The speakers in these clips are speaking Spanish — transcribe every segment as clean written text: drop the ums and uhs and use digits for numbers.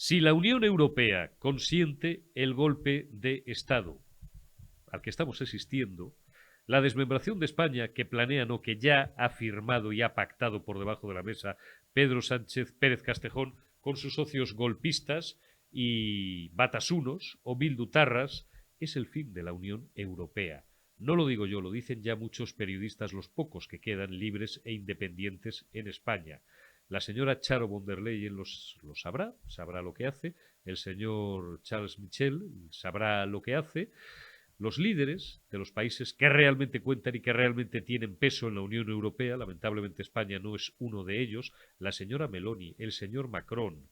Si la Unión Europea consiente el golpe de Estado al que estamos asistiendo, la desmembración de España que planean o que ya ha firmado y ha pactado por debajo de la mesa Pedro Sánchez Pérez Castejón con sus socios golpistas y batasunos o bildutarras es el fin de la Unión Europea. No lo digo yo, lo dicen ya muchos periodistas, los pocos que quedan libres e independientes en España. La señora Charo von der Leyen lo sabrá, sabrá lo que hace. El señor Charles Michel sabrá lo que hace. Los líderes de los países que realmente cuentan y que realmente tienen peso en la Unión Europea, lamentablemente España no es uno de ellos, la señora Meloni, el señor Macron,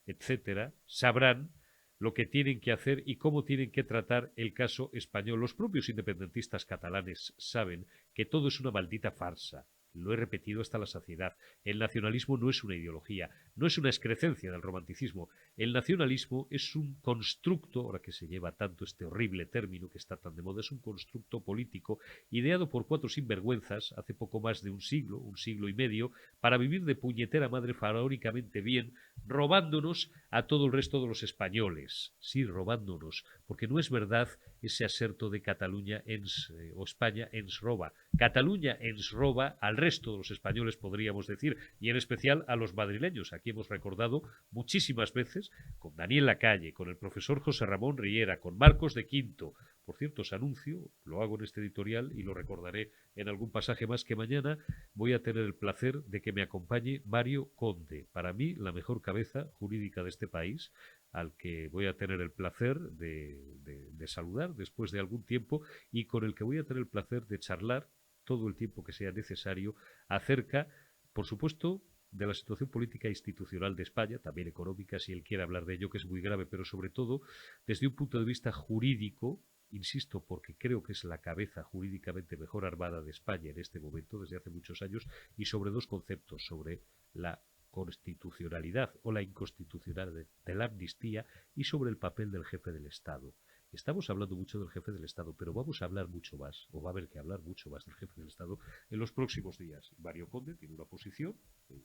etcétera, sabrán lo que tienen que hacer y cómo tienen que tratar el caso español. Los propios independentistas catalanes saben que todo es una maldita farsa. Lo he repetido hasta la saciedad. El nacionalismo no es una ideología, no es una excrecencia del romanticismo. El nacionalismo es un constructo, ahora que se lleva tanto este horrible término que está tan de moda, es un constructo político ideado por cuatro sinvergüenzas hace poco más de un siglo y medio, para vivir de puñetera madre faraónicamente bien, robándonos a todo el resto de los españoles. Sí, robándonos, porque no es verdad ese aserto de Cataluña ens, o España ens roba. Cataluña ens roba al resto de los españoles, podríamos decir, y en especial a los madrileños. Aquí hemos recordado muchísimas veces, con Daniel Lacalle, con el profesor José Ramón Riera, con Marcos de Quinto. Por cierto, os anuncio, lo hago en este editorial y lo recordaré en algún pasaje más, que mañana voy a tener el placer de que me acompañe Mario Conde. Para mí, la mejor cabeza jurídica de este país, al que voy a tener el placer de saludar después de algún tiempo y con el que voy a tener el placer de charlar todo el tiempo que sea necesario acerca, por supuesto, de la situación política e institucional de España, también económica, si él quiere hablar de ello, que es muy grave, pero sobre todo desde un punto de vista jurídico, insisto, porque creo que es la cabeza jurídicamente mejor armada de España en este momento, desde hace muchos años, y sobre dos conceptos, sobre la constitucionalidad o la inconstitucionalidad de la amnistía y sobre el papel del jefe del Estado. Estamos hablando mucho del jefe del Estado, pero vamos a hablar mucho más, o va a haber que hablar mucho más del jefe del Estado en los próximos días. Mario Conde tiene una posición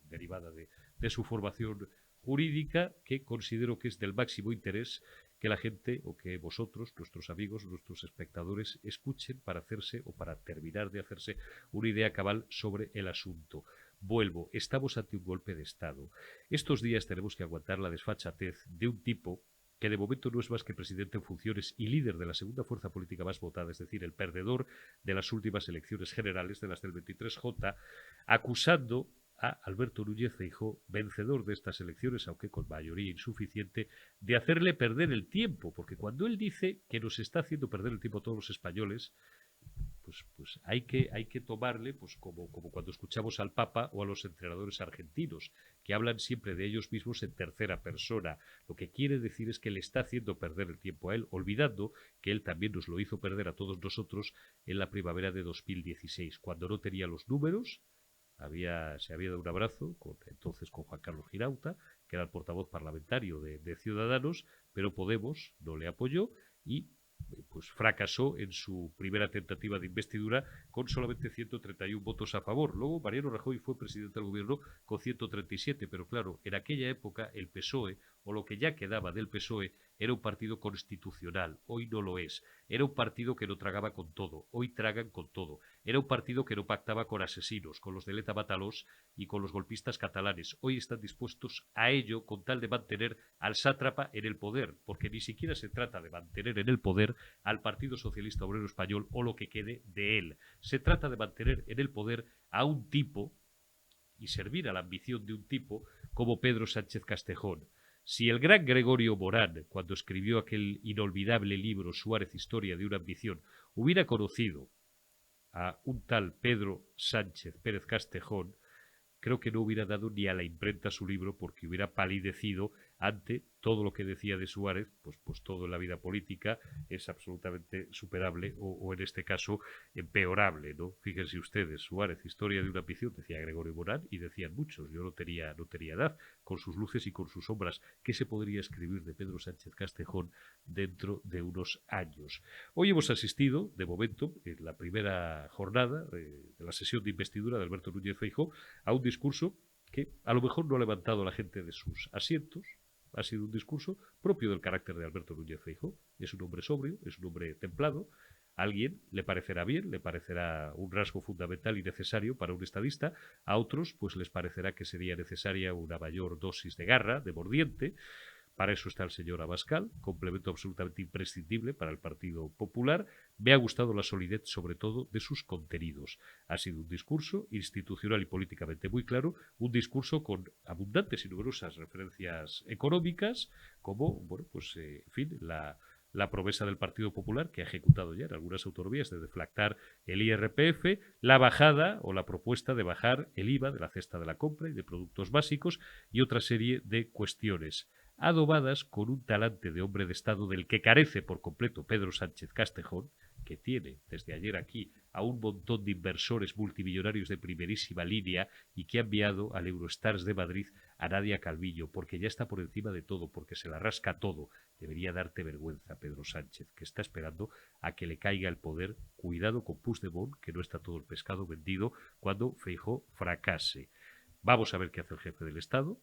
derivada de su formación jurídica que considero que es del máximo interés que la gente o que vosotros, nuestros amigos, nuestros espectadores, escuchen para hacerse o para terminar de hacerse una idea cabal sobre el asunto. Vuelvo, estamos ante un golpe de Estado. Estos días tenemos que aguantar la desfachatez de un tipo que de momento no es más que presidente en funciones y líder de la segunda fuerza política más votada, es decir, el perdedor de las últimas elecciones generales, de las del 23J, acusando a Alberto Núñez Feijóo, vencedor de estas elecciones, aunque con mayoría insuficiente, de hacerle perder el tiempo, porque cuando él dice que nos está haciendo perder el tiempo a todos los españoles, pues hay que tomarle como cuando escuchamos al Papa o a los entrenadores argentinos, que hablan siempre de ellos mismos en tercera persona. Lo que quiere decir es que le está haciendo perder el tiempo a él, olvidando que él también nos lo hizo perder a todos nosotros en la primavera de 2016, cuando no tenía los números. Se había dado un abrazo entonces con Juan Carlos Girauta, que era el portavoz parlamentario de Ciudadanos, pero Podemos no le apoyó y pues fracasó en su primera tentativa de investidura con solamente 131 votos a favor. Luego Mariano Rajoy fue presidente del gobierno con 137, pero claro, en aquella época el PSOE, o lo que ya quedaba del PSOE, era un partido constitucional. Hoy no lo es. Era un partido que no tragaba con todo. Hoy tragan con todo. Era un partido que no pactaba con asesinos, con los de Leta Batalós y con los golpistas catalanes. Hoy están dispuestos a ello con tal de mantener al sátrapa en el poder, porque ni siquiera se trata de mantener en el poder al Partido Socialista Obrero Español o lo que quede de él. Se trata de mantener en el poder a un tipo y servir a la ambición de un tipo como Pedro Sánchez Castejón. Si el gran Gregorio Morán, cuando escribió aquel inolvidable libro Suárez, Historia de una ambición, hubiera conocido a un tal Pedro Sánchez Pérez Castejón, creo que no hubiera dado ni a la imprenta su libro, porque hubiera palidecido ante todo lo que decía de Suárez, pues todo en la vida política es absolutamente superable o en este caso empeorable, ¿no? Fíjense ustedes, Suárez, Historia de una ambición, decía Gregorio Morán, y decían muchos, yo no tenía edad, con sus luces y con sus sombras. ¿Qué se podría escribir de Pedro Sánchez Castejón dentro de unos años? Hoy hemos asistido, de momento, en la primera jornada de la sesión de investidura de Alberto Núñez Feijóo, a un discurso que a lo mejor no ha levantado a la gente de sus asientos, Ha sido un discurso propio del carácter de Alberto Núñez Feijóo. Es un hombre sobrio, es un hombre templado. A alguien le parecerá bien, le parecerá un rasgo fundamental y necesario para un estadista. A otros, pues les parecerá que sería necesaria una mayor dosis de garra, de mordiente. Para eso está el señor Abascal, complemento absolutamente imprescindible para el Partido Popular. Me ha gustado la solidez, sobre todo, de sus contenidos. Ha sido un discurso institucional y políticamente muy claro, un discurso con abundantes y numerosas referencias económicas, como, bueno, pues, en fin, la promesa del Partido Popular, que ha ejecutado ya en algunas autonomías de deflactar el IRPF, la bajada o la propuesta de bajar el IVA de la cesta de la compra y de productos básicos y otra serie de cuestiones adobadas con un talante de hombre de Estado del que carece por completo Pedro Sánchez Castejón, que tiene desde ayer aquí a un montón de inversores multimillonarios de primerísima línea y que ha enviado al Eurostars de Madrid a Nadia Calviño, porque ya está por encima de todo, porque se la rasca todo. Debería darte vergüenza, Pedro Sánchez, que está esperando a que le caiga el poder. Cuidado con Puigdemont, que no está todo el pescado vendido cuando Feijóo fracase. Vamos a ver qué hace el jefe del Estado.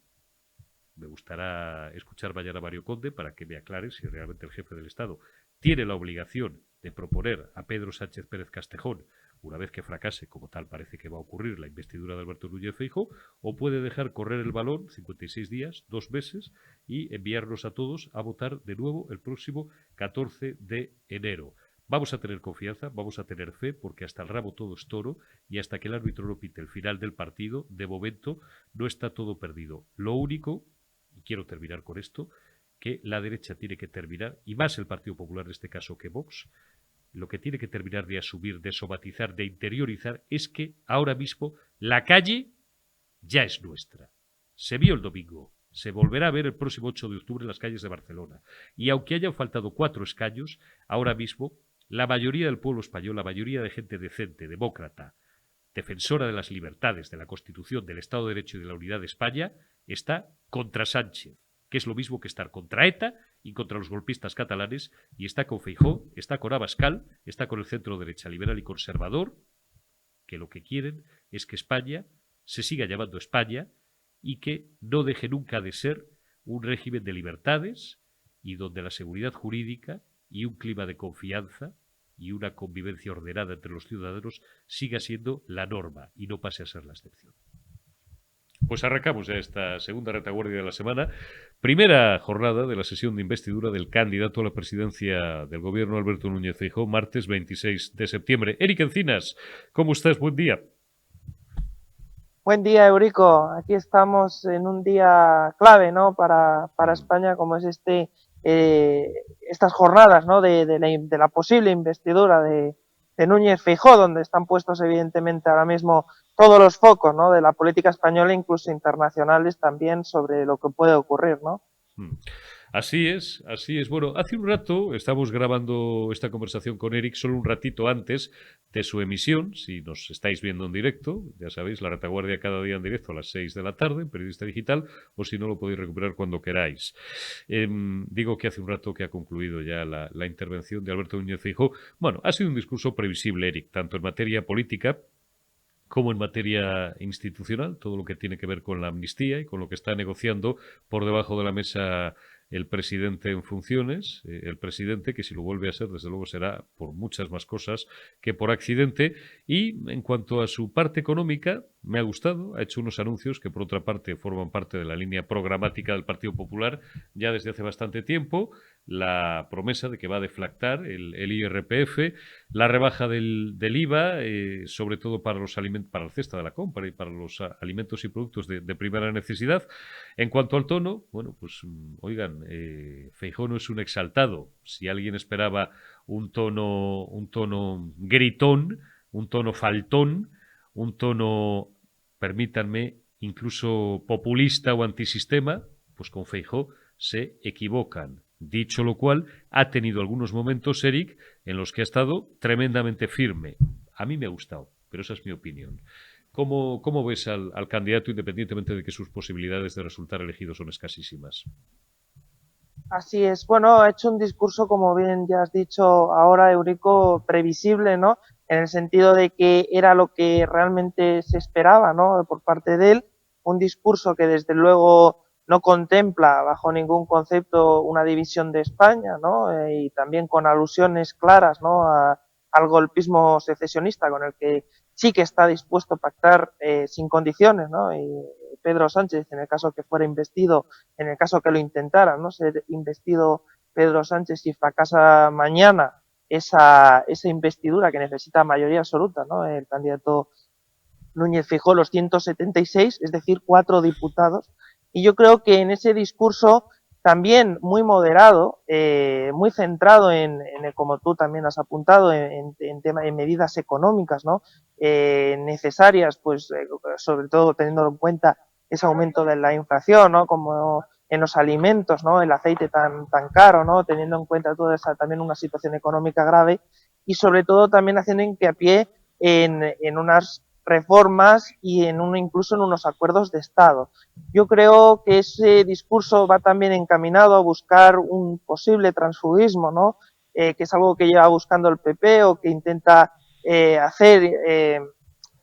Me gustará escuchar mañana a Mario Conde para que me aclare si realmente el jefe del Estado tiene la obligación de proponer a Pedro Sánchez Pérez Castejón, una vez que fracase, como tal parece que va a ocurrir, la investidura de Alberto Núñez Feijóo, o puede dejar correr el balón 56 días, 2 meses, y enviarnos a todos a votar de nuevo el próximo 14 de enero. Vamos a tener confianza, vamos a tener fe, porque hasta el rabo todo es toro y hasta que el árbitro no pite el final del partido, de momento no está todo perdido. Lo único, y quiero terminar con esto, que la derecha tiene que terminar, y más el Partido Popular en este caso que Vox, lo que tiene que terminar de asumir, de somatizar, de interiorizar, es que ahora mismo la calle ya es nuestra. Se vio el domingo, se volverá a ver el próximo 8 de octubre en las calles de Barcelona. Y aunque hayan faltado 4 escaños, ahora mismo la mayoría del pueblo español, la mayoría de gente decente, demócrata, defensora de las libertades, de la Constitución, del Estado de Derecho y de la unidad de España, está contra Sánchez, que es lo mismo que estar contra ETA y contra los golpistas catalanes, y está con Feijóo, está con Abascal, está con el centro derecha liberal y conservador, que lo que quieren es que España se siga llamando España y que no deje nunca de ser un régimen de libertades y donde la seguridad jurídica y un clima de confianza y una convivencia ordenada entre los ciudadanos siga siendo la norma y no pase a ser la excepción. Pues arrancamos ya esta segunda retaguardia de la semana, primera jornada de la sesión de investidura del candidato a la presidencia del gobierno Alberto Núñez Feijóo, martes 26 de septiembre. Eric Encinas, ¿cómo estás? Buen día. Buen día, Eurico. Aquí estamos en un día clave, ¿no? Para España, como es estas jornadas, ¿no? De la posible investidura de Núñez Feijóo, donde están puestos evidentemente ahora mismo todos los focos, ¿no? De la política española, incluso internacionales también, sobre lo que puede ocurrir, ¿no? Así es, así es. Bueno, hace un rato estamos grabando esta conversación con Eric, solo un ratito antes de su emisión. Si nos estáis viendo en directo, ya sabéis, la retaguardia cada día en directo a las 6 de la tarde en Periodista Digital, o si no, lo podéis recuperar cuando queráis. Digo que hace un rato que ha concluido ya la intervención de Alberto Núñez Feijóo. Bueno, ha sido un discurso previsible, Eric, tanto en materia política como en materia institucional, todo lo que tiene que ver con la amnistía y con lo que está negociando por debajo de la mesa el presidente en funciones, el presidente que si lo vuelve a ser, desde luego será por muchas más cosas que por accidente. Y en cuanto a su parte económica, me ha gustado, ha hecho unos anuncios que por otra parte forman parte de la línea programática del Partido Popular ya desde hace bastante tiempo, la promesa de que va a deflactar el IRPF, la rebaja del IVA, sobre todo para los alimentos, para la cesta de la compra y para los alimentos y productos de primera necesidad. En cuanto al tono, bueno, pues oigan, Feijóo no es un exaltado. Si alguien esperaba un tono gritón, un tono faltón, un tono, permítanme, incluso populista o antisistema, pues con Feijóo se equivocan. Dicho lo cual, ha tenido algunos momentos, Eric, en los que ha estado tremendamente firme. A mí me ha gustado, pero esa es mi opinión. ¿Cómo ves al candidato, independientemente de que sus posibilidades de resultar elegido son escasísimas? Así es. Bueno, ha hecho un discurso, como bien ya has dicho ahora, Eurico, previsible, ¿no? En el sentido de que era lo que realmente se esperaba, ¿no? Por parte de él. Un discurso que desde luego no contempla bajo ningún concepto una división de España, ¿no? Y también con alusiones claras, ¿no? Al golpismo secesionista, con el que sí que está dispuesto a pactar sin condiciones, ¿no? Y Pedro Sánchez, en el caso que fuera investido, en el caso que lo intentara, ¿no? Ser investido Pedro Sánchez si fracasa mañana esa investidura que necesita mayoría absoluta, ¿no? El candidato Núñez Feijóo los 176, es decir, 4 diputados. Y yo creo que en ese discurso también muy moderado, muy centrado como tú también has apuntado, en medidas económicas, ¿no? Necesarias, pues sobre todo teniendo en cuenta ese aumento de la inflación, ¿no? Como en los alimentos, ¿no? El aceite tan caro, ¿no? Teniendo en cuenta toda esa también una situación económica grave y sobre todo también haciendo hincapié en unas reformas y incluso en unos acuerdos de Estado. Yo creo que ese discurso va también encaminado a buscar un posible transfugismo, ¿no? Que es algo que lleva buscando el PP o que intenta hacer,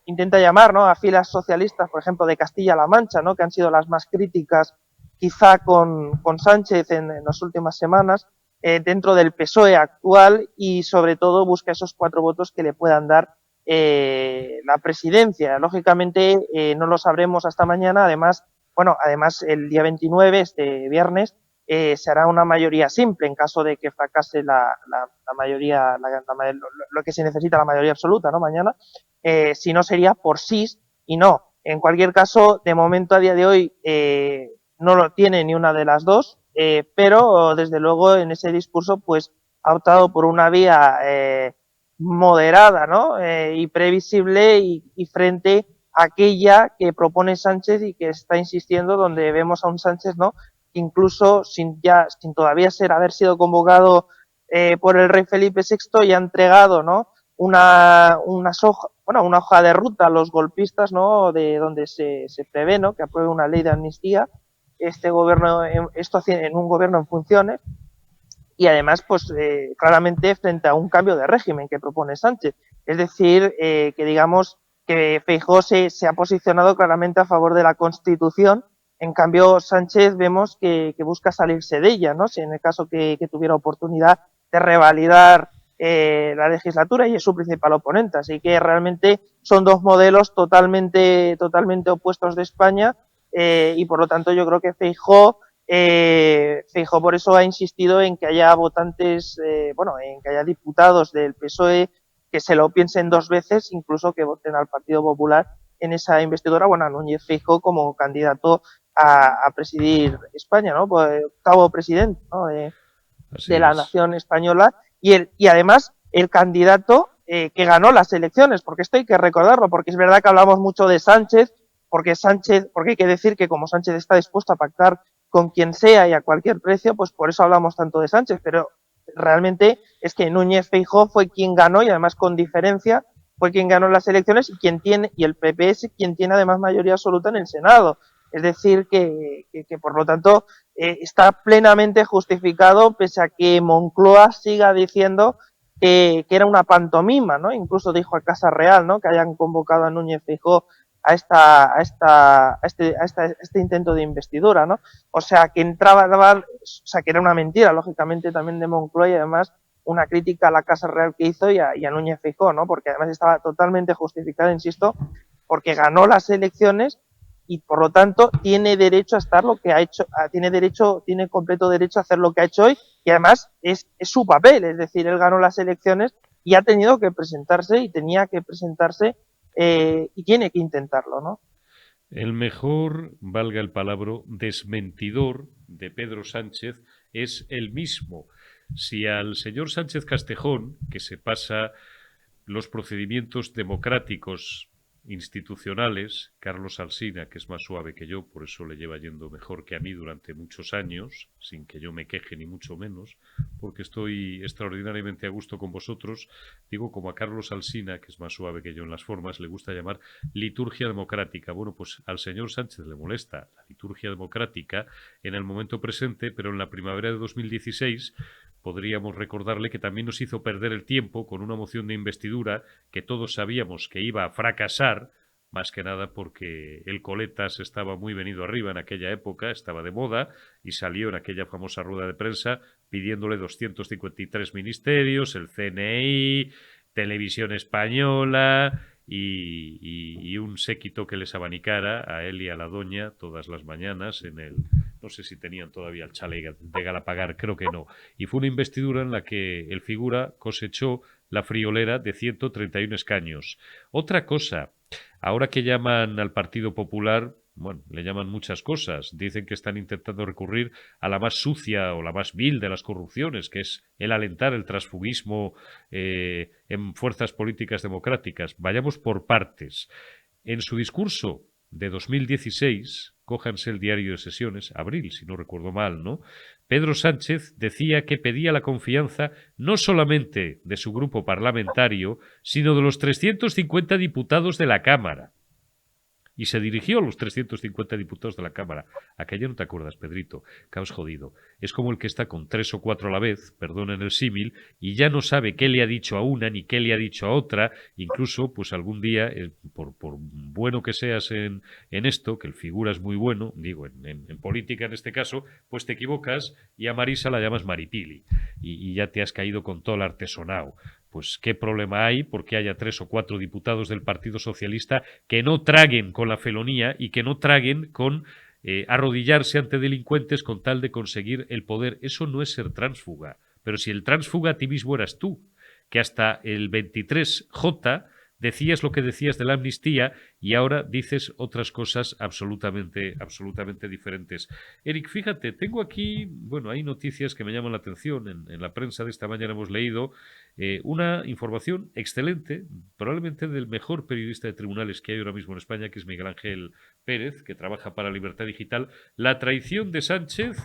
intenta llamar, ¿no? A filas socialistas, por ejemplo, de Castilla-La Mancha, ¿no? Que han sido las más críticas quizá con Sánchez en las últimas semanas, dentro del PSOE actual y sobre todo busca esos 4 votos que le puedan dar la presidencia. Lógicamente no lo sabremos hasta mañana. Además el día 29, este viernes, se hará una mayoría simple en caso de que fracase la mayoría, lo que se necesita, la mayoría absoluta, ¿no? Mañana. Si no sería por sí y no. En cualquier caso, de momento a día de hoy no lo tiene ni una de las dos, pero desde luego en ese discurso pues ha optado por una vía moderada, ¿no? Y previsible y frente a aquella que propone Sánchez y que está insistiendo, donde vemos a un Sánchez, ¿no? Incluso sin todavía haber sido convocado por el rey Felipe VI, ya ha entregado, ¿no? Una hoja de ruta a los golpistas, ¿no? De donde se prevé, ¿no? Que apruebe una ley de amnistía. Esto en un gobierno en funciones, y además, pues claramente frente a un cambio de régimen que propone Sánchez. Es decir, que digamos que Feijóo se ha posicionado claramente a favor de la Constitución. En cambio, Sánchez vemos que busca salirse de ella, ¿no? Si en el caso que tuviera oportunidad de revalidar la legislatura, y es su principal oponente. Así que realmente son dos modelos totalmente opuestos de España, y por lo tanto yo creo que Feijóo por eso ha insistido en que haya votantes, en que haya diputados del PSOE que se lo piensen 2 veces, incluso que voten al Partido Popular en esa investidura, a Núñez Feijóo como candidato a presidir España, ¿no? Pues, octavo presidente, ¿no? de la nación española y además el candidato que ganó las elecciones, porque esto hay que recordarlo, porque es verdad que hablamos mucho de Sánchez, porque hay que decir que como Sánchez está dispuesto a pactar con quien sea y a cualquier precio, pues por eso hablamos tanto de Sánchez, pero realmente es que Núñez Feijóo fue quien ganó y además con diferencia fue quien ganó las elecciones y el PP es quien tiene además mayoría absoluta en el Senado. Es decir, que por lo tanto está plenamente justificado, pese a que Moncloa siga diciendo que era una pantomima, ¿no? Incluso dijo a Casa Real, ¿no? Que hayan convocado a Núñez Feijóo a este intento de investidura, ¿no? O sea, que que era una mentira, lógicamente, también de Moncloa y además una crítica a la Casa Real que hizo y a Núñez Feijóo, ¿no? Porque además estaba totalmente justificada, insisto, porque ganó las elecciones y por lo tanto tiene derecho a estar lo que ha hecho, tiene completo derecho a hacer lo que ha hecho hoy y además es su papel, es decir, él ganó las elecciones y ha tenido que presentarse y tenía que presentarse y tiene que intentarlo, ¿no? El mejor, valga el palabra, desmentidor de Pedro Sánchez es el mismo. Si al señor Sánchez Castejón, que se pasa los procedimientos democráticos institucionales, Carlos Alsina, que es más suave que yo, por eso le lleva yendo mejor que a mí durante muchos años, sin que yo me queje ni mucho menos, porque estoy extraordinariamente a gusto con vosotros. Digo, como a Carlos Alsina, que es más suave que yo en las formas, le gusta llamar liturgia democrática. Bueno, pues al señor Sánchez le molesta la liturgia democrática en el momento presente, pero en la primavera de 2016 podríamos recordarle que también nos hizo perder el tiempo con una moción de investidura que todos sabíamos que iba a fracasar, más que nada porque el Coletas estaba muy venido arriba en aquella época, estaba de moda, y salió en aquella famosa rueda de prensa pidiéndole 253 ministerios, el CNI, Televisión Española y un séquito que les abanicara a él y a la doña todas las mañanas en el... No sé si tenían todavía el chale de Galapagar, creo que no. Y fue una investidura en la que el figura cosechó la friolera de 131 escaños. Otra cosa, ahora que llaman al Partido Popular, bueno, le llaman muchas cosas. Dicen que están intentando recurrir a la más sucia o la más vil de las corrupciones, que es el alentar el transfugismo en fuerzas políticas democráticas. Vayamos por partes. En su discurso de 2016, cójanse el diario de sesiones, abril, si no recuerdo mal, ¿no? Pedro Sánchez decía que pedía la confianza no solamente de su grupo parlamentario, sino de los 350 diputados de la Cámara. Y se dirigió a los 350 diputados de la Cámara. Aquello no te acuerdas, Pedrito. Caos jodido. Es como el que está con 3 o 4 a la vez, perdonen el símil, y ya no sabe qué le ha dicho a una ni qué le ha dicho a otra. Incluso, pues algún día, por bueno que seas en esto, que el figura es muy bueno, digo, en política en este caso, pues te equivocas y a Marisa la llamas Maripili. Y ya te has caído con todo el artesonado. Pues qué problema hay porque haya 3 o 4 diputados del Partido Socialista que no traguen con la felonía y que no traguen con arrodillarse ante delincuentes con tal de conseguir el poder. Eso no es ser tránsfuga. Pero si el tránsfuga a ti mismo eras tú, que hasta el 23J decías lo que decías de la amnistía y ahora dices otras cosas absolutamente diferentes. Eric, fíjate, tengo aquí, bueno, hay noticias que me llaman la atención. En la prensa de esta mañana hemos leído una información excelente, probablemente del mejor periodista de tribunales que hay ahora mismo en España, que es Miguel Ángel Pérez, que trabaja para Libertad Digital. La traición de Sánchez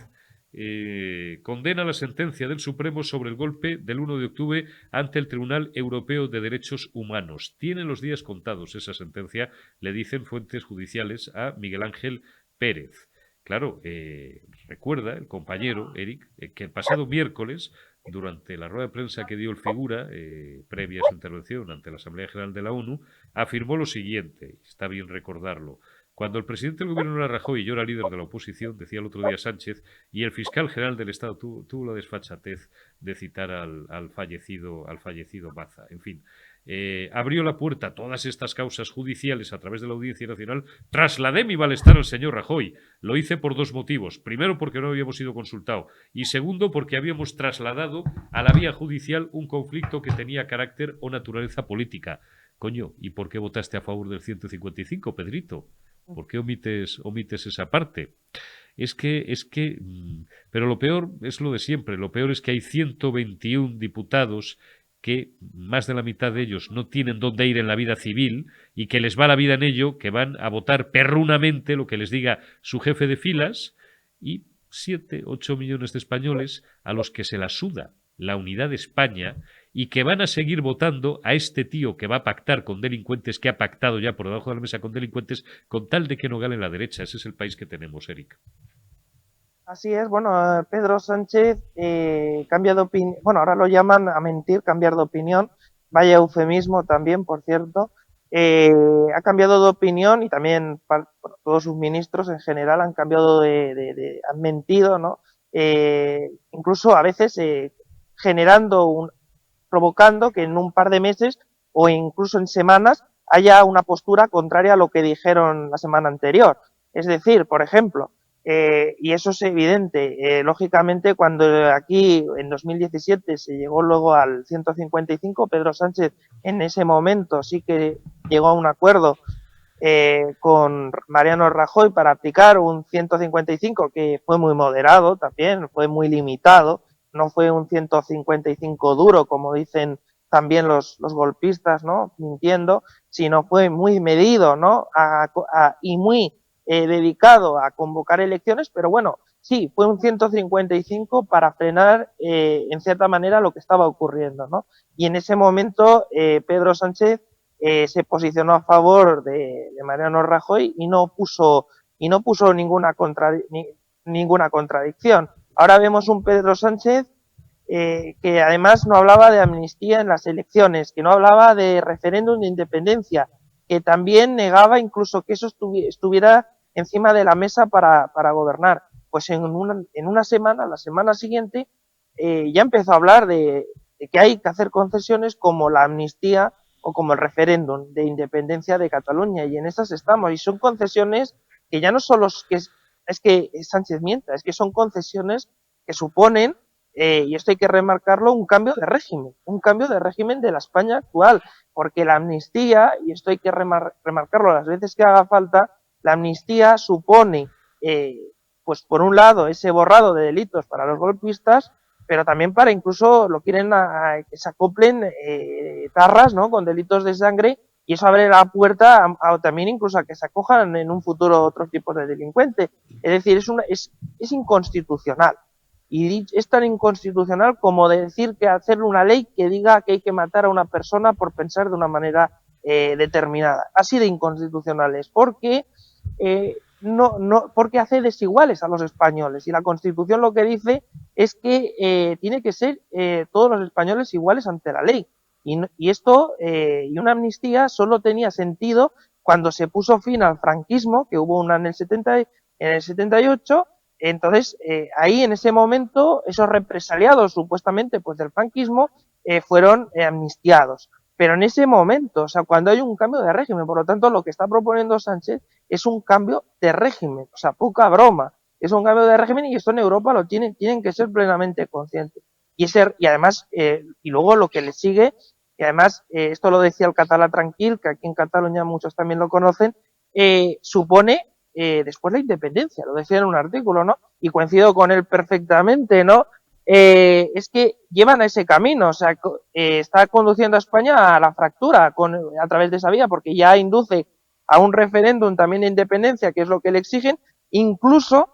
condena la sentencia del Supremo sobre el golpe del 1 de octubre ante el Tribunal Europeo de Derechos Humanos. Tiene los días contados esa sentencia, le dicen fuentes judiciales a Miguel Ángel Pérez. Claro, recuerda el compañero, Eric, que el pasado miércoles, durante la rueda de prensa que dio el figura, previa a su intervención ante la Asamblea General de la ONU, afirmó lo siguiente, está bien recordarlo. Cuando el presidente del gobierno era Rajoy y yo era líder de la oposición, decía el otro día Sánchez, y el fiscal general del Estado tuvo la desfachatez de citar al fallecido Maza. En fin, abrió la puerta a todas estas causas judiciales a través de la Audiencia Nacional. Trasladé mi malestar al señor Rajoy. Lo hice por 2 motivos. Primero, porque no habíamos sido consultados. Y segundo, porque habíamos trasladado a la vía judicial un conflicto que tenía carácter o naturaleza política. Coño, ¿y por qué votaste a favor del 155, Pedrito? ¿Por qué omites esa parte? Pero lo peor es lo de siempre. Lo peor es que hay 121 diputados que más de la mitad de ellos no tienen dónde ir en la vida civil y que les va la vida en ello, que van a votar perrunamente lo que les diga su jefe de filas, y 7, 8 millones de españoles a los que se la suda la unidad de España y que van a seguir votando a este tío que va a pactar con delincuentes, que ha pactado ya por debajo de la mesa con delincuentes, con tal de que no gane la derecha. Ese es el país que tenemos, Eric. Así es, bueno, Pedro Sánchez cambia de opinión, bueno, ahora lo llaman a mentir, cambiar de opinión, vaya eufemismo también, por cierto. Ha cambiado de opinión y también bueno, todos sus ministros en general han cambiado han mentido, ¿no? Incluso a veces provocando que en un par de meses o incluso en semanas haya una postura contraria a lo que dijeron la semana anterior. Es decir, por ejemplo, y eso es evidente, lógicamente cuando aquí en 2017 se llegó luego al 155, Pedro Sánchez en ese momento sí que llegó a un acuerdo con Mariano Rajoy para aplicar un 155 que fue muy moderado también, fue muy limitado, no fue un 155 duro como dicen también los golpistas, ¿no? Mintiendo, sino fue muy medido, ¿no? Y muy dedicado a convocar elecciones, pero bueno, sí, fue un 155 para frenar en cierta manera lo que estaba ocurriendo, ¿no? Y en ese momento Pedro Sánchez se posicionó a favor de Mariano Rajoy y no puso ninguna contradicción. Ahora vemos un Pedro Sánchez que además no hablaba de amnistía en las elecciones, que no hablaba de referéndum de independencia, que también negaba incluso que eso estuviera encima de la mesa para gobernar. Pues en una semana, la semana siguiente, ya empezó a hablar de que hay que hacer concesiones como la amnistía o como el referéndum de independencia de Cataluña, y en esas estamos, y son concesiones que ya no solo es que Sánchez mienta, es que son concesiones que suponen, y esto hay que remarcarlo, un cambio de régimen de la España actual, porque la amnistía, y esto hay que remarcarlo las veces que haga falta, la amnistía supone, pues por un lado, ese borrado de delitos para los golpistas, pero también para incluso lo quieren que se acoplen tarras, ¿no?, con delitos de sangre, y eso abre la puerta también incluso a que se acojan en un futuro otros tipos de delincuentes. Es decir, es inconstitucional. Y es tan inconstitucional como decir que hacer una ley que diga que hay que matar a una persona por pensar de una manera determinada. Así de inconstitucional es, porque porque hace desiguales a los españoles, y la Constitución lo que dice es que tiene que ser todos los españoles iguales ante la ley, y esto y una amnistía solo tenía sentido cuando se puso fin al franquismo, que hubo una en el 78. Entonces ahí en ese momento esos represaliados supuestamente pues del franquismo fueron amnistiados. Pero en ese momento, o sea, cuando hay un cambio de régimen, por lo tanto, lo que está proponiendo Sánchez es un cambio de régimen, o sea, poca broma, es un cambio de régimen, y esto en Europa lo tienen que ser plenamente conscientes. Y además, y luego lo que le sigue, y además, esto lo decía el catalá Tranquil, que aquí en Cataluña muchos también lo conocen, supone después la independencia, lo decía en un artículo, ¿no? Y coincido con él perfectamente, ¿no? Es que llevan a ese camino, o sea, está conduciendo a España a la fractura a través de esa vía, porque ya induce a un referéndum también de independencia, que es lo que le exigen, incluso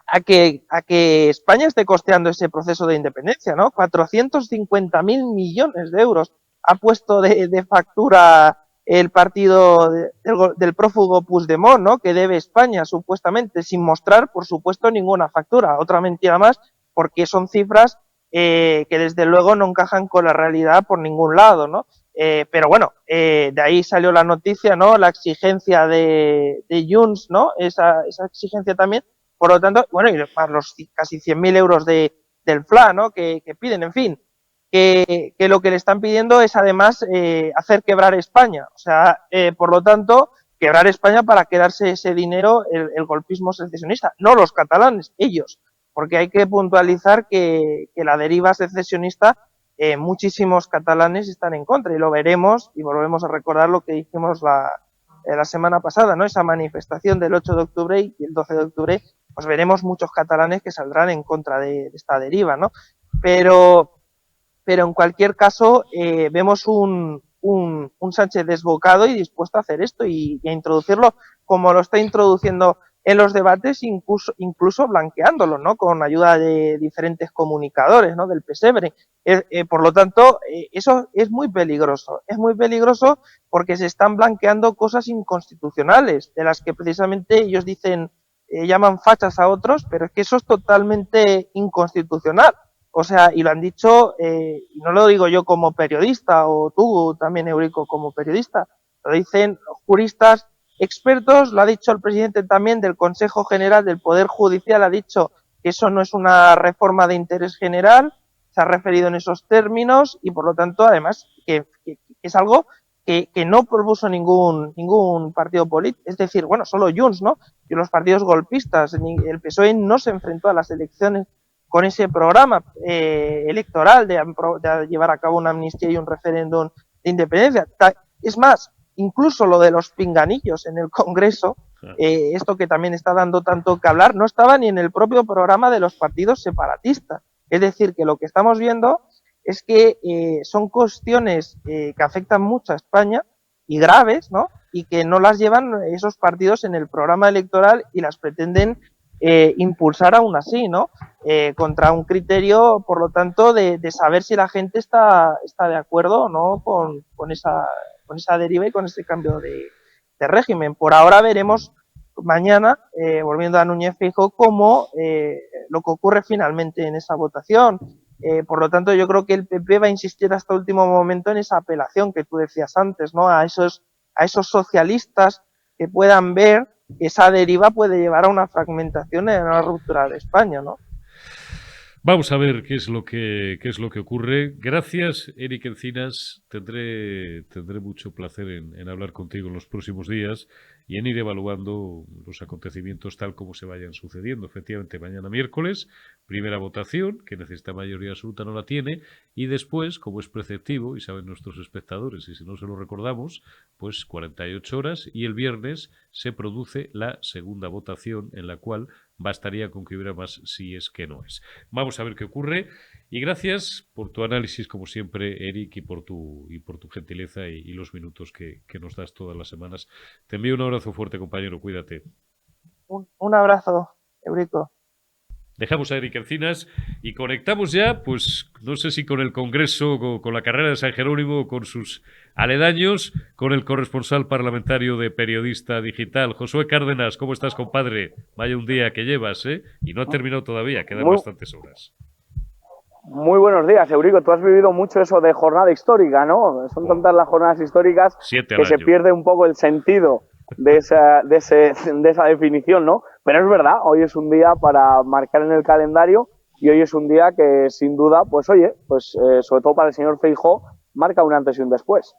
a que España esté costeando ese proceso de independencia, ¿no? 450.000 millones de euros ha puesto de factura el partido del prófugo Puigdemont, ¿no?, que debe España supuestamente, sin mostrar, por supuesto, ninguna factura. Otra mentira más, porque son cifras que desde luego no encajan con la realidad por ningún lado, ¿no? Pero bueno, de ahí salió la noticia, ¿no?, la exigencia de Junts, ¿no?, esa exigencia también. Por lo tanto, bueno, y más los casi 100.000 euros del FLA, ¿no?, que piden, en fin, que lo que le están pidiendo es además hacer quebrar España. O sea, por lo tanto, quebrar España para quedarse ese dinero el golpismo secesionista, no los catalanes, ellos. Porque hay que puntualizar que la deriva secesionista, muchísimos catalanes están en contra, y lo veremos, y volvemos a recordar lo que dijimos la semana pasada, ¿no?, esa manifestación del 8 de octubre y el 12 de octubre, pues veremos muchos catalanes que saldrán en contra de esta deriva, ¿no? Pero en cualquier caso vemos un Sánchez desbocado y dispuesto a hacer esto y a introducirlo como lo está introduciendo en los debates, incluso blanqueándolo, ¿no?, con ayuda de diferentes comunicadores, ¿no?, del pesebre. Por lo tanto, eso es muy peligroso porque se están blanqueando cosas inconstitucionales, de las que precisamente ellos dicen, llaman fachas a otros, pero es que eso es totalmente inconstitucional. O sea, y lo han dicho, y no lo digo yo como periodista, o tú también, Eurico, como periodista, lo dicen juristas expertos, lo ha dicho el presidente también del Consejo General del Poder Judicial, ha dicho que eso no es una reforma de interés general, se ha referido en esos términos, y por lo tanto, además, que es algo que no propuso ningún partido político, es decir, bueno, solo Junts, ¿no?, y los partidos golpistas. El PSOE no se enfrentó a las elecciones con ese programa electoral de llevar a cabo una amnistía y un referéndum de independencia. Es más, incluso lo de los pinganillos en el Congreso, esto que también está dando tanto que hablar, no estaba ni en el propio programa de los partidos separatistas. Es decir, que lo que estamos viendo es que son cuestiones que afectan mucho a España y graves, ¿no?, y que no las llevan esos partidos en el programa electoral y las pretenden impulsar aún así, ¿no?, contra un criterio, por lo tanto, de saber si la gente está de acuerdo o no con esa deriva y con ese cambio de régimen. Por ahora veremos mañana, volviendo a Núñez Feijóo, cómo lo que ocurre finalmente en esa votación. Por lo tanto, yo creo que el PP va a insistir hasta el último momento en esa apelación que tú decías antes, ¿no?, a a esos socialistas que puedan ver que esa deriva puede llevar a una fragmentación y a una ruptura de España, ¿no? Vamos a ver qué es lo que ocurre. Gracias, Eric Encinas. Tendré mucho placer en hablar contigo en los próximos días y en ir evaluando los acontecimientos tal como se vayan sucediendo. Efectivamente, mañana miércoles, primera votación, que necesita mayoría absoluta, no la tiene, y después, como es preceptivo, y saben nuestros espectadores, y si no se lo recordamos, pues 48 horas, y el viernes se produce la segunda votación en la cual bastaría con que hubiera más si es que no es. Vamos a ver qué ocurre y gracias por tu análisis como siempre, Eric, y por tu gentileza y los minutos que nos das todas las semanas. Te envío un abrazo fuerte, compañero, cuídate. Un abrazo, Eurico. Dejamos a Eric Encinas y conectamos ya, pues no sé si con el Congreso, con la carrera de San Jerónimo, con sus aledaños, con el corresponsal parlamentario de Periodista Digital. Josué Cárdenas, ¿cómo estás, compadre? Vaya un día que llevas, ¿eh? Y no ha terminado todavía, quedan bastantes horas. Muy buenos días, Eurico. Tú has vivido mucho eso de jornada histórica, ¿no? Son tantas las jornadas históricas que se pierde un poco el sentido de esa definición, ¿no? Pero es verdad, hoy es un día para marcar en el calendario y hoy es un día que sin duda, pues oye, sobre todo para el señor Feijóo, marca un antes y un después.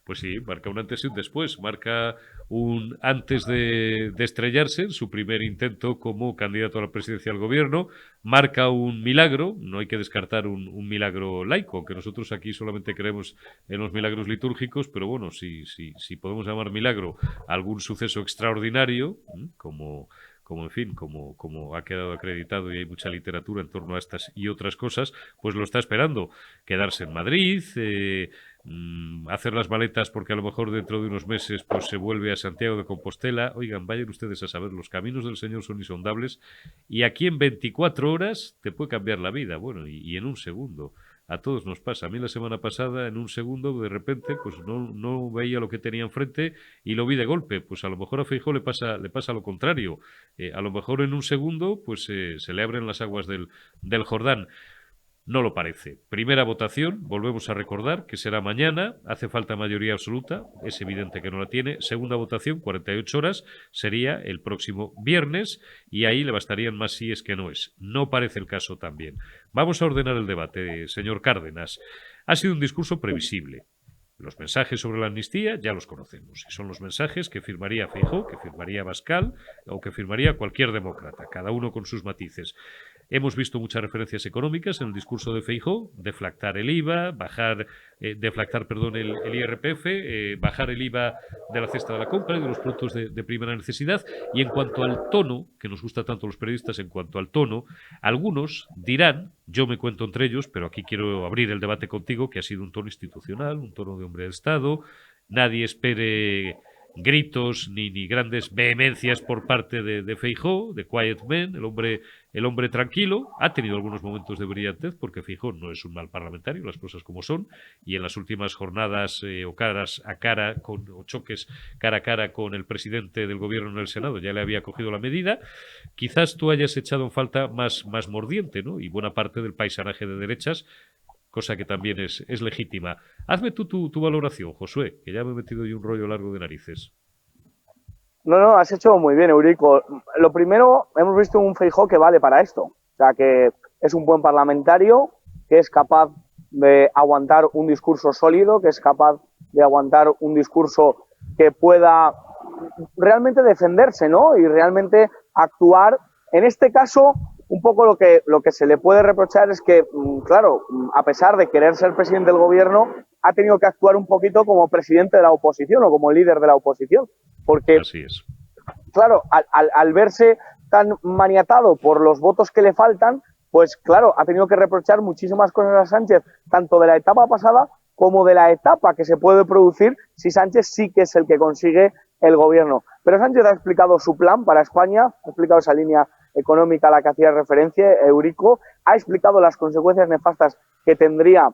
Pues sí, marca un antes y un después. Marca un antes de estrellarse en su primer intento como candidato a la presidencia del gobierno. Marca un milagro, no hay que descartar un milagro laico, aunque nosotros aquí solamente creemos en los milagros litúrgicos, pero bueno, si podemos llamar milagro algún suceso extraordinario, como ha quedado acreditado y hay mucha literatura en torno a estas y otras cosas, pues lo está esperando. Quedarse en Madrid, hacer las maletas porque a lo mejor dentro de unos meses pues se vuelve a Santiago de Compostela. Oigan, vayan ustedes a saber, los caminos del Señor son insondables y aquí en 24 horas te puede cambiar la vida, bueno, y en un segundo. A todos nos pasa. A mí la semana pasada, en un segundo, de repente, pues no veía lo que tenía enfrente y lo vi de golpe. Pues a lo mejor a Feijóo le pasa lo contrario. A lo mejor en un segundo, pues se le abren las aguas del Jordán. No lo parece. Primera votación, volvemos a recordar que será mañana, hace falta mayoría absoluta, es evidente que no la tiene. Segunda votación, 48 horas, sería el próximo viernes y ahí le bastarían más si es que no es. No parece el caso también. Vamos a ordenar el debate, señor Cárdenas. Ha sido un discurso previsible. Los mensajes sobre la amnistía ya los conocemos y son los mensajes que firmaría Feijóo, que firmaría Abascal o que firmaría cualquier demócrata, cada uno con sus matices. Hemos visto muchas referencias económicas en el discurso de Feijóo, deflactar el IVA, deflactar el IRPF, bajar el IVA de la cesta de la compra y de los productos de primera necesidad. Y en cuanto al tono, que nos gusta tanto a los periodistas, en cuanto al tono, algunos dirán, yo me cuento entre ellos, pero aquí quiero abrir el debate contigo, que ha sido un tono institucional, un tono de hombre de Estado. Nadie espere gritos ni grandes vehemencias por parte de Feijóo, de Quiet Man, el hombre tranquilo. Ha tenido algunos momentos de brillantez porque Feijóo no es un mal parlamentario, las cosas como son, y en las últimas jornadas o choques cara a cara con el presidente del gobierno en el Senado ya le había cogido la medida. Quizás tú hayas echado en falta más mordiente, ¿no? Y buena parte del paisanaje de derechas, cosa que también es legítima. Hazme tú tu valoración, Josué, que ya me he metido yo un rollo largo de narices. No, has hecho muy bien, Eurico. Lo primero, hemos visto un Feijóo que vale para esto. O sea, que es un buen parlamentario, que es capaz de aguantar un discurso sólido, que es capaz de aguantar un discurso que pueda realmente defenderse, ¿no? Y realmente actuar. En este caso, un poco lo que se le puede reprochar es que, claro, a pesar de querer ser presidente del gobierno, ha tenido que actuar un poquito como presidente de la oposición o como líder de la oposición. Porque, así es. Claro, al verse tan maniatado por los votos que le faltan, pues claro, ha tenido que reprochar muchísimas cosas a Sánchez, tanto de la etapa pasada como de la etapa que se puede producir si Sánchez sí que es el que consigue el gobierno. Pero Sánchez ha explicado su plan para España, ha explicado esa línea económica a la que hacía referencia Eurico, ha explicado las consecuencias nefastas que tendría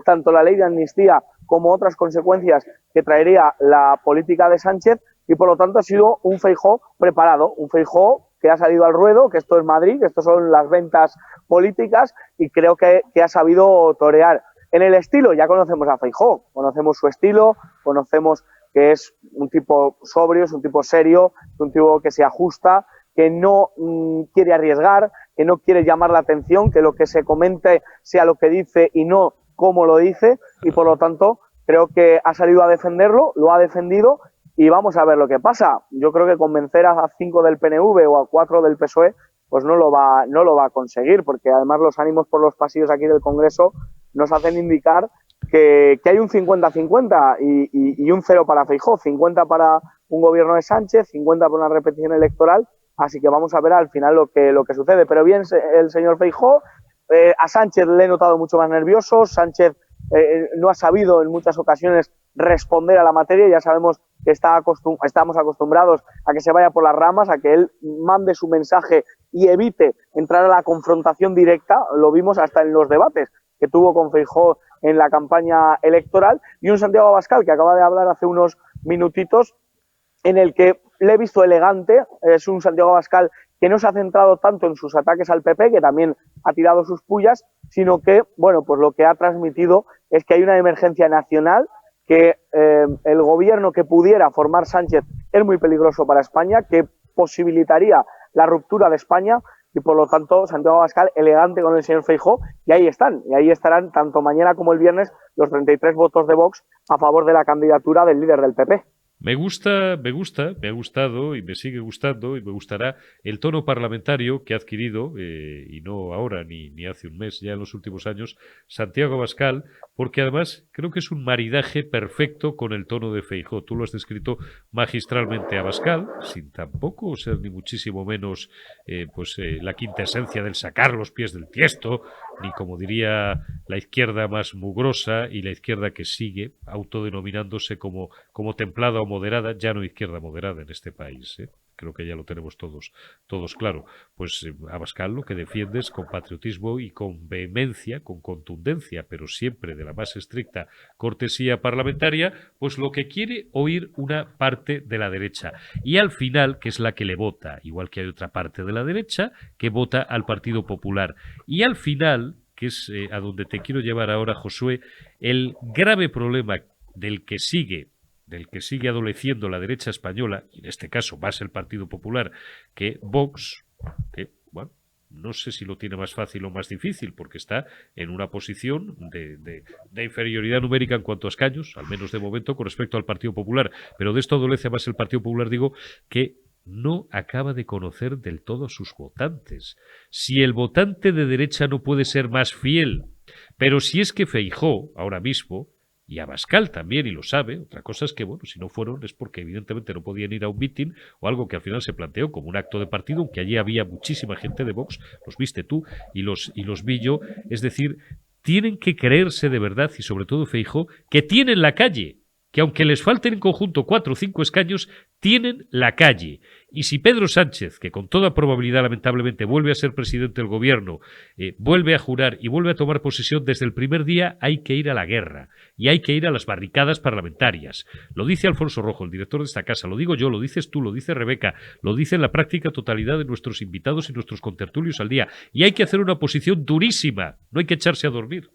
tanto la ley de amnistía como otras consecuencias que traería la política de Sánchez y por lo tanto ha sido un Feijóo preparado, un Feijóo que ha salido al ruedo, que esto es Madrid, que esto son las ventas políticas y creo que ha sabido torear. En el estilo ya conocemos a Feijóo, conocemos su estilo, conocemos que es un tipo sobrio, es un tipo serio, es un tipo que se ajusta, que no quiere arriesgar, que no quiere llamar la atención, que lo que se comente sea lo que dice y no cómo lo dice, y por lo tanto creo que ha salido a defenderlo, lo ha defendido y vamos a ver lo que pasa. Yo creo que convencer a 5 del PNV o a 4 del PSOE pues no lo va a conseguir, porque además los ánimos por los pasillos aquí del Congreso nos hacen indicar que hay un 50-50 y un 0 para Feijóo, 50 para un gobierno de Sánchez, 50 para una repetición electoral, así que vamos a ver al final lo que sucede. Pero bien, el señor Feijóo, a Sánchez le he notado mucho más nervioso, Sánchez no ha sabido en muchas ocasiones responder a la materia, ya sabemos que estamos acostumbrados a que se vaya por las ramas, a que él mande su mensaje y evite entrar a la confrontación directa, lo vimos hasta en los debates que tuvo con Feijóo en la campaña electoral, y un Santiago Abascal que acaba de hablar hace unos minutitos en el que le he visto elegante. Es un Santiago Abascal que no se ha centrado tanto en sus ataques al PP, que también ha tirado sus pullas, sino que, bueno, pues lo que ha transmitido es que hay una emergencia nacional, que el gobierno que pudiera formar Sánchez es muy peligroso para España, que posibilitaría la ruptura de España, y por lo tanto Santiago Abascal elegante con el señor Feijóo, y ahí estarán tanto mañana como el viernes los 33 votos de Vox a favor de la candidatura del líder del PP. Me ha gustado y me sigue gustando y me gustará el tono parlamentario que ha adquirido, y no ahora ni hace un mes, ya en los últimos años, Santiago Abascal, porque además creo que es un maridaje perfecto con el tono de Feijóo. Tú lo has descrito magistralmente, Abascal, sin tampoco ser ni muchísimo menos la quinta esencia del sacar los pies del tiesto, ni como diría la izquierda más mugrosa y la izquierda que sigue autodenominándose como templada o moderada, ya no izquierda moderada en este país, ¿eh? Creo que ya lo tenemos todos claro. Pues Abascal lo que defiende es con patriotismo y con vehemencia, con contundencia, pero siempre de la más estricta cortesía parlamentaria, pues lo que quiere oír una parte de la derecha. Y al final, que es la que le vota, igual que hay otra parte de la derecha que vota al Partido Popular. Y al final, que es a donde te quiero llevar ahora, Josué, el grave problema del que sigue adoleciendo la derecha española, y en este caso más el Partido Popular que Vox, que, bueno, no sé si lo tiene más fácil o más difícil, porque está en una posición de inferioridad numérica en cuanto a escaños, al menos de momento, con respecto al Partido Popular. Pero de esto adolece más el Partido Popular, digo, que no acaba de conocer del todo a sus votantes. Si el votante de derecha no puede ser más fiel, pero si es que Feijóo, ahora mismo, y Abascal también, y lo sabe, otra cosa es que, bueno, si no fueron es porque evidentemente no podían ir a un mitin o algo que al final se planteó como un acto de partido, aunque allí había muchísima gente de Vox, los viste tú y los vi yo. Es decir, tienen que creerse de verdad, y sobre todo Feijóo, que tienen la calle, que aunque les falten en conjunto 4 o 5 escaños, tienen la calle. Y si Pedro Sánchez, que con toda probabilidad lamentablemente vuelve a ser presidente del gobierno, vuelve a jurar y vuelve a tomar posesión, desde el primer día hay que ir a la guerra y hay que ir a las barricadas parlamentarias. Lo dice Alfonso Rojo, el director de esta casa, lo digo yo, lo dices tú, lo dice Rebeca, lo dice en la práctica totalidad de nuestros invitados y nuestros contertulios al día. Y hay que hacer una oposición durísima, no hay que echarse a dormir.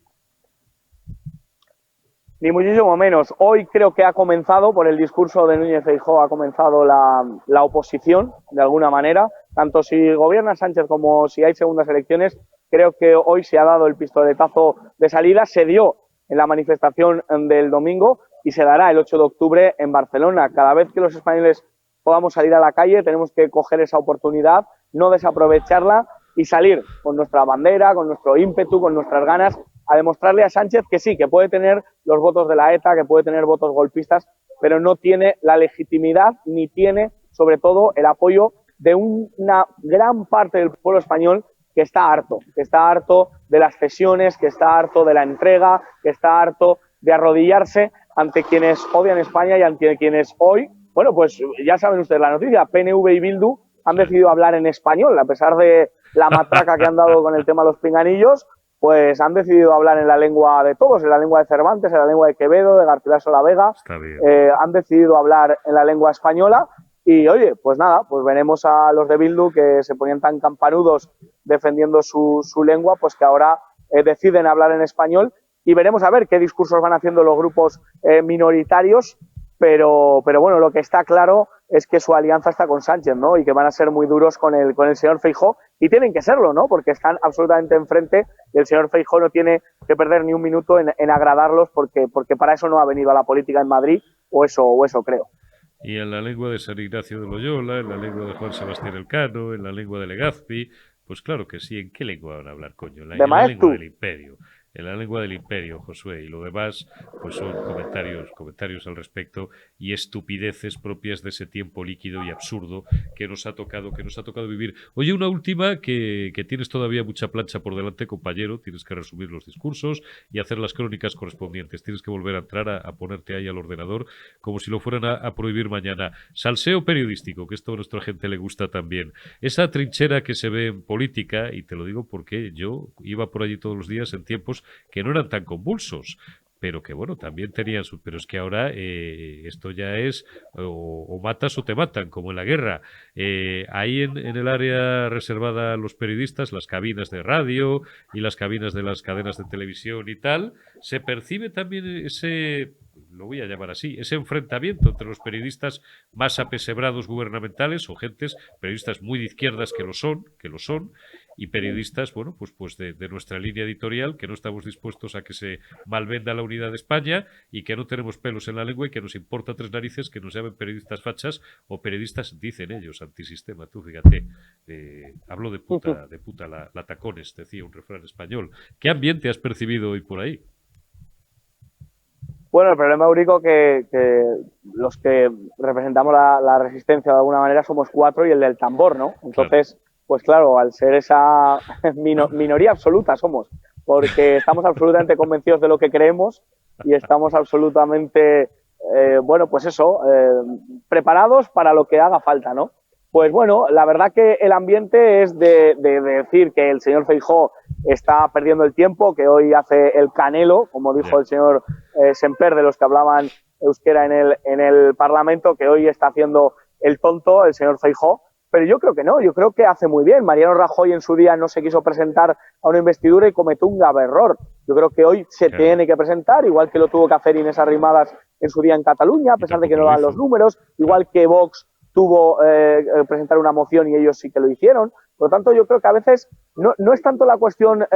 Ni muchísimo menos. Hoy creo que ha comenzado, por el discurso de Núñez Feijóo, ha comenzado la oposición, de alguna manera. Tanto si gobierna Sánchez como si hay segundas elecciones, creo que hoy se ha dado el pistoletazo de salida. Se dio en la manifestación del domingo y se dará el 8 de octubre en Barcelona. Cada vez que los españoles podamos salir a la calle, tenemos que coger esa oportunidad, no desaprovecharla y salir con nuestra bandera, con nuestro ímpetu, con nuestras ganas, a demostrarle a Sánchez que sí, que puede tener los votos de la ETA, que puede tener votos golpistas, pero no tiene la legitimidad ni tiene, sobre todo, el apoyo de una gran parte del pueblo español que está harto de las cesiones, que está harto de la entrega, que está harto de arrodillarse ante quienes odian España y ante quienes hoy, bueno, pues ya saben ustedes la noticia, PNV y Bildu han decidido hablar en español, a pesar de la matraca que han dado con el tema de los pinganillos, pues han decidido hablar en la lengua de todos, en la lengua de Cervantes, en la lengua de Quevedo, de Garcilaso la Vega. Han decidido hablar en la lengua española y, oye, pues nada, pues veremos a los de Bildu, que se ponían tan campanudos defendiendo su lengua, pues que ahora deciden hablar en español, y veremos a ver qué discursos van haciendo los grupos minoritarios, pero bueno, lo que está claro es que su alianza está con Sánchez, ¿no? Y que van a ser muy duros con el señor Feijóo, y tienen que serlo, ¿no? Porque están absolutamente enfrente y el señor Feijóo no tiene que perder ni un minuto en agradarlos porque para eso no ha venido a la política en Madrid, o eso creo. Y en la lengua de San Ignacio de Loyola, en la lengua de Juan Sebastián Elcano, en la lengua de Legazpi, pues claro que sí. ¿En qué lengua van a hablar, coño? En la lengua del imperio. En la lengua del imperio, Josué, y lo demás pues son comentarios al respecto y estupideces propias de ese tiempo líquido y absurdo que nos ha tocado vivir. Oye, una última, que tienes todavía mucha plancha por delante, compañero, tienes que resumir los discursos y hacer las crónicas correspondientes, tienes que volver a entrar a ponerte ahí al ordenador como si lo fueran a prohibir mañana. Salseo periodístico, que esto a nuestra gente le gusta también. Esa trinchera que se ve en política, y te lo digo porque yo iba por allí todos los días en tiempos que no eran tan convulsos, pero que bueno, también tenían su... Pero es que ahora esto ya es o matas o te matan, como en la guerra. Ahí en el área reservada a los periodistas, las cabinas de radio y las cabinas de las cadenas de televisión y tal, se percibe también ese... lo voy a llamar así, ese enfrentamiento entre los periodistas más apesebrados gubernamentales o gentes, periodistas muy de izquierdas que lo son, y periodistas, bueno, pues de nuestra línea editorial, que no estamos dispuestos a que se malvenda la unidad de España y que no tenemos pelos en la lengua y que nos importa tres narices que nos llamen periodistas fachas o periodistas, dicen ellos, antisistema. Tú fíjate, hablo de puta la tacones, decía un refrán español. ¿Qué ambiente has percibido hoy por ahí? Bueno, el problema, Eurico, que los que representamos la resistencia de alguna manera somos 4 y el del tambor, ¿no? Entonces, claro. Pues claro, al ser esa minoría absoluta somos, porque estamos absolutamente convencidos de lo que creemos y estamos absolutamente, bueno, pues eso, preparados para lo que haga falta, ¿no? Pues bueno, la verdad que el ambiente es de decir que el señor Feijóo está perdiendo el tiempo, que hoy hace el canelo, como dijo el señor Semper, de los que hablaban euskera en el Parlamento, que hoy está haciendo el tonto el señor Feijóo. Pero yo creo que no, yo creo que hace muy bien. Mariano Rajoy en su día no se quiso presentar a una investidura y cometió un grave error. Yo creo que hoy se tiene que presentar, igual que lo tuvo que hacer Inés Arrimadas en su día en Cataluña, a pesar de que no dan los números, igual que Vox tuvo presentar una moción y ellos sí que lo hicieron. Por lo tanto, yo creo que a veces no es tanto la cuestión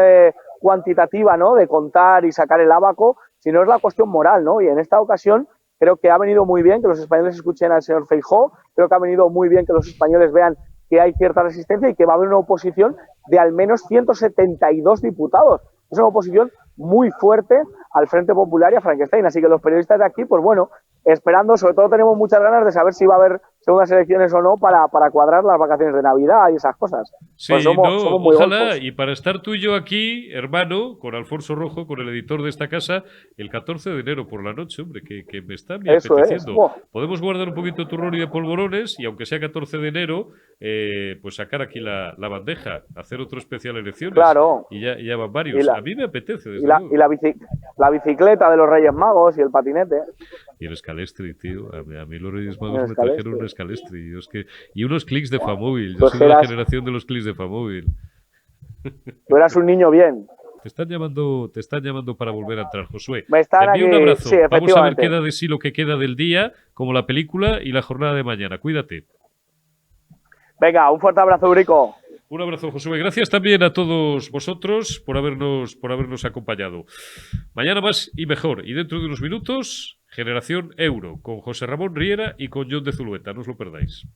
cuantitativa, ¿no?, de contar y sacar el ábaco, sino es la cuestión moral, ¿no? Y en esta ocasión creo que ha venido muy bien que los españoles escuchen al señor Feijóo, creo que ha venido muy bien que los españoles vean que hay cierta resistencia y que va a haber una oposición de al menos 172 diputados. Es una oposición muy fuerte al Frente Popular y a Frankenstein. Así que los periodistas de aquí, pues bueno, esperando, sobre todo tenemos muchas ganas de saber si va a haber segundas elecciones o no para cuadrar las vacaciones de Navidad y esas cosas. Sí, pues somos muy ojalá, golfos. Y para estar tú y yo aquí, hermano, con Alfonso Rojo, con el editor de esta casa, el 14 de enero por la noche, hombre, que me está bien apeteciendo. Podemos guardar un poquito de turrón y de polvorones y aunque sea 14 de enero, pues sacar aquí la bandeja, hacer otro especial elecciones. Claro. Y ya van varios. A mí me apetece, desde luego. Y la bicicleta de los Reyes Magos y el patinete. Y el Scalestri, tío. A mí los Reyes Magos me trajeron un Scalestri. Y unos clics de Famóvil. Yo soy de la generación de los clics de Famóvil. Tú eras un niño bien. Te están llamando para volver a entrar, Josué. Me están te envío un abrazo. Sí, vamos a ver qué da de sí lo que queda del día, como la película y la jornada de mañana. Cuídate. Venga, un fuerte abrazo, Eurico. Un abrazo, Josué. Gracias también a todos vosotros por habernos acompañado. Mañana más y mejor. Y dentro de unos minutos, Generación Euro, con José Ramón Riera y con John de Zulueta. No os lo perdáis.